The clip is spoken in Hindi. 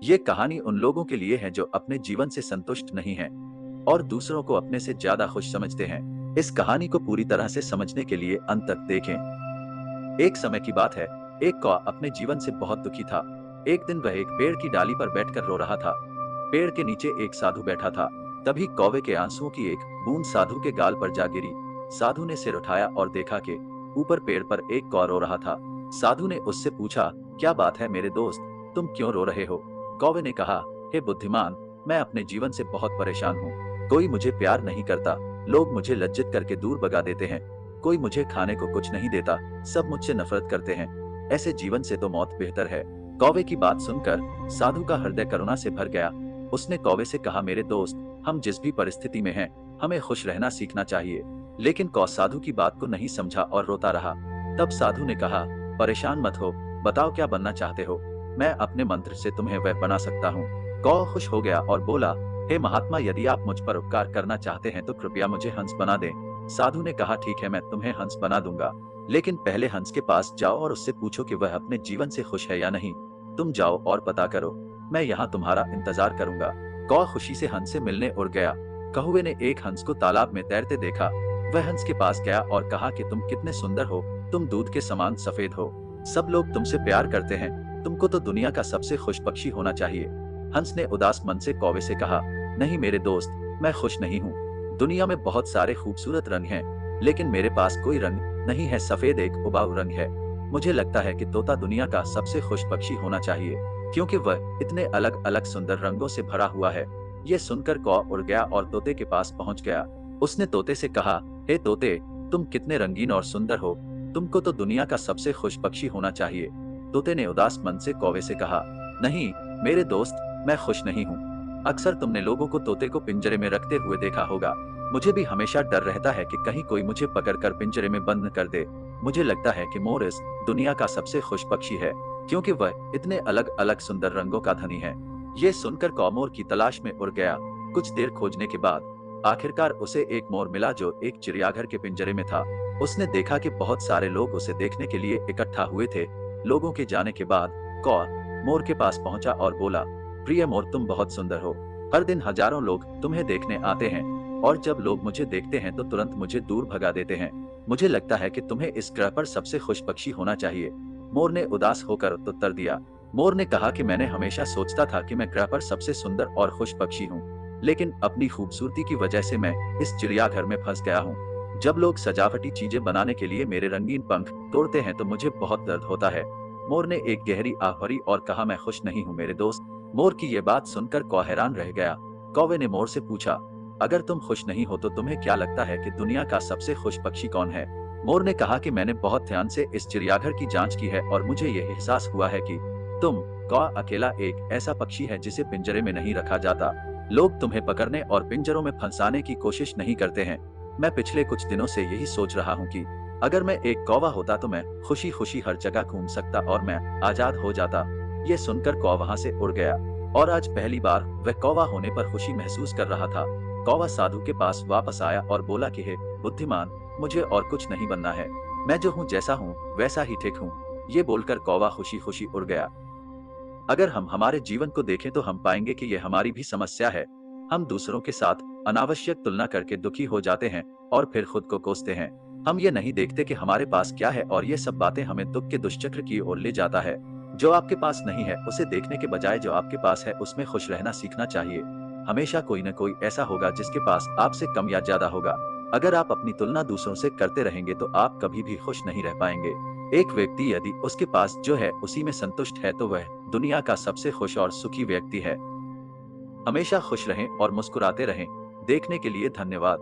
ये कहानी उन लोगों के लिए है जो अपने जीवन से संतुष्ट नहीं हैं और दूसरों को अपने से ज्यादा खुश समझते हैं। इस कहानी को पूरी तरह से समझने के लिए अंत तक देखें। एक समय की बात है, एक कौवा अपने जीवन से बहुत दुखी था। एक दिन वह एक पेड़ की डाली पर बैठकर रो रहा था। पेड़ के नीचे एक साधु बैठा था। तभी कौवे के आंसुओं की एक बूंद साधु के गाल पर जा गिरी। साधु ने सिर उठाया और देखा कि ऊपर पेड़ पर एक कौवा रो रहा था। साधु ने उससे पूछा, क्या बात है मेरे दोस्त, तुम क्यों रो रहे हो? कौवे ने कहा, हे बुद्धिमान, मैं अपने जीवन से बहुत परेशान हूँ। कोई मुझे प्यार नहीं करता, लोग मुझे लज्जित करके दूर भगा देते हैं, कोई मुझे खाने को कुछ नहीं देता, सब मुझसे नफरत करते हैं। ऐसे जीवन से तो मौत बेहतर है। कौवे की बात सुनकर साधु का हृदय करुणा से भर गया। उसने कौवे से कहा, मेरे दोस्त, हम जिस भी परिस्थिति में हैं, हमें खुश रहना सीखना चाहिए। लेकिन कौवा साधु की बात को नहीं समझा और रोता रहा। तब साधु ने कहा, परेशान मत हो, बताओ क्या बनना चाहते हो, मैं अपने मंत्र से तुम्हें वह बना सकता हूँ। कौवा खुश हो गया और बोला, हे महात्मा, यदि आप मुझ पर उपकार करना चाहते हैं तो कृपया मुझे हंस बना दें। साधु ने कहा, ठीक है, मैं तुम्हें हंस बना दूंगा, लेकिन पहले हंस के पास जाओ और उससे पूछो कि वह अपने जीवन से खुश है या नहीं। तुम जाओ और पता करो, मैं यहाँ तुम्हारा इंतजार करूंगा। कौवा खुशी से हंस से मिलने उड़ गया। कौवे ने एक हंस को तालाब में तैरते देखा। वह हंस के पास गया और कहा कि तुम कितने सुंदर हो, तुम दूध के समान सफेद हो, सब लोग तुमसे प्यार करते हैं, तुमको तो दुनिया का सबसे खुश पक्षी होना चाहिए। हंस ने उदास मन से कौवे से कहा, नहीं मेरे दोस्त, मैं खुश नहीं हूँ। दुनिया में बहुत सारे खूबसूरत रंग हैं, लेकिन मेरे पास कोई रंग नहीं है, सफेद एक उबाऊ रंग है। मुझे लगता है कि तोता दुनिया का सबसे खुश पक्षी होना चाहिए, क्योंकि वह इतने अलग अलग सुंदर रंगों से भरा हुआ है। यह सुनकर कौवा उड़ गया और तोते के पास पहुंच गया। उसने तोते से कहा, हे तोते, तुम कितने रंगीन और सुंदर हो, तुमको तो दुनिया का सबसे खुश पक्षी होना चाहिए। तोते ने उदास मन से कौवे से कहा, नहीं मेरे दोस्त, मैं खुश नहीं हूँ। अक्सर तुमने लोगों को तोते को पिंजरे में रखते हुए देखा होगा। मुझे भी हमेशा डर रहता है कि कहीं कोई मुझे पकड़कर पिंजरे में बंद कर दे। मुझे लगता है कि मोर इस दुनिया का सबसे खुश पक्षी है, क्योंकि वह इतने अलग अलग सुंदर रंगों का धनी है। ये सुनकर कौवा मोर की तलाश में उड़ गया। कुछ देर खोजने के बाद आखिरकार उसे एक मोर मिला जो एक चिड़ियाघर के पिंजरे में था। उसने देखा कि बहुत सारे लोग उसे देखने के लिए इकट्ठा हुए थे। लोगों के जाने के बाद कौवा मोर के पास पहुंचा और बोला, प्रिय मोर, तुम बहुत सुंदर हो। हर दिन हजारों लोग तुम्हें देखने आते हैं और जब लोग मुझे देखते हैं तो तुरंत मुझे दूर भगा देते हैं। मुझे लगता है कि तुम्हें इस ग्रह पर सबसे खुश पक्षी होना चाहिए। मोर ने उदास होकर उत्तर दिया। मोर ने कहा कि मैंने हमेशा सोचता था कि मैं ग्रह पर सबसे सुंदर और खुश पक्षी हूँ, लेकिन अपनी खूबसूरती की वजह से मैं इस चिड़ियाघर में फंस गया हूँ। जब लोग सजावटी चीजें बनाने के लिए मेरे रंगीन पंख तोड़ते हैं तो मुझे बहुत दर्द होता है। मोर ने एक गहरी आह भरी और कहा, मैं खुश नहीं हूँ मेरे दोस्त। मोर की ये बात सुनकर कौवा हैरान रह गया। कौवे ने मोर से पूछा, अगर तुम खुश नहीं हो तो तुम्हें क्या लगता है कि दुनिया का सबसे खुश पक्षी कौन है? मोर ने कहा कि मैंने बहुत ध्यान से इस चिड़ियाघर की जांच की है और मुझे यह एहसास हुआ है कि तुम कौवा अकेला एक ऐसा पक्षी है जिसे पिंजरे में नहीं रखा जाता। लोग तुम्हें पकड़ने और पिंजरों में फंसाने की कोशिश नहीं करते हैं। मैं पिछले कुछ दिनों से यही सोच रहा हूँ कि अगर मैं एक कौवा होता तो मैं खुशी खुशी हर जगह घूम सकता और मैं आजाद हो जाता। ये सुनकर कौवा वहां से उड़ गया और आज पहली बार वह कौवा होने पर खुशी महसूस कर रहा था। कौवा साधु के पास वापस आया और बोला कि हे बुद्धिमान, मुझे और कुछ नहीं बनना है, मैं जो हूँ जैसा हूँ वैसा ही ठीक हूँ। ये बोलकर कौवा खुशी खुशी उड़ गया। अगर हम हमारे जीवन को देखें तो हम पाएंगे कि यह हमारी भी समस्या है। हम दूसरों के साथ अनावश्यक तुलना करके दुखी हो जाते हैं और फिर खुद को कोसते हैं। हम ये नहीं देखते कि हमारे पास क्या है और ये सब बातें हमें दुख के दुष्चक्र की ओर ले जाता है। जो आपके पास नहीं है उसे देखने के बजाय जो आपके पास है उसमें खुश रहना सीखना चाहिए। हमेशा कोई न कोई ऐसा होगा जिसके पास आपसे कम या ज्यादा होगा। अगर आप अपनी तुलना दूसरों से करते रहेंगे तो आप कभी भी खुश नहीं रह पाएंगे। एक व्यक्ति यदि उसके पास जो है उसी में संतुष्ट है तो वह दुनिया का सबसे खुश और सुखी व्यक्ति है। हमेशा खुश रहें और मुस्कुराते रहें। देखने के लिए धन्यवाद।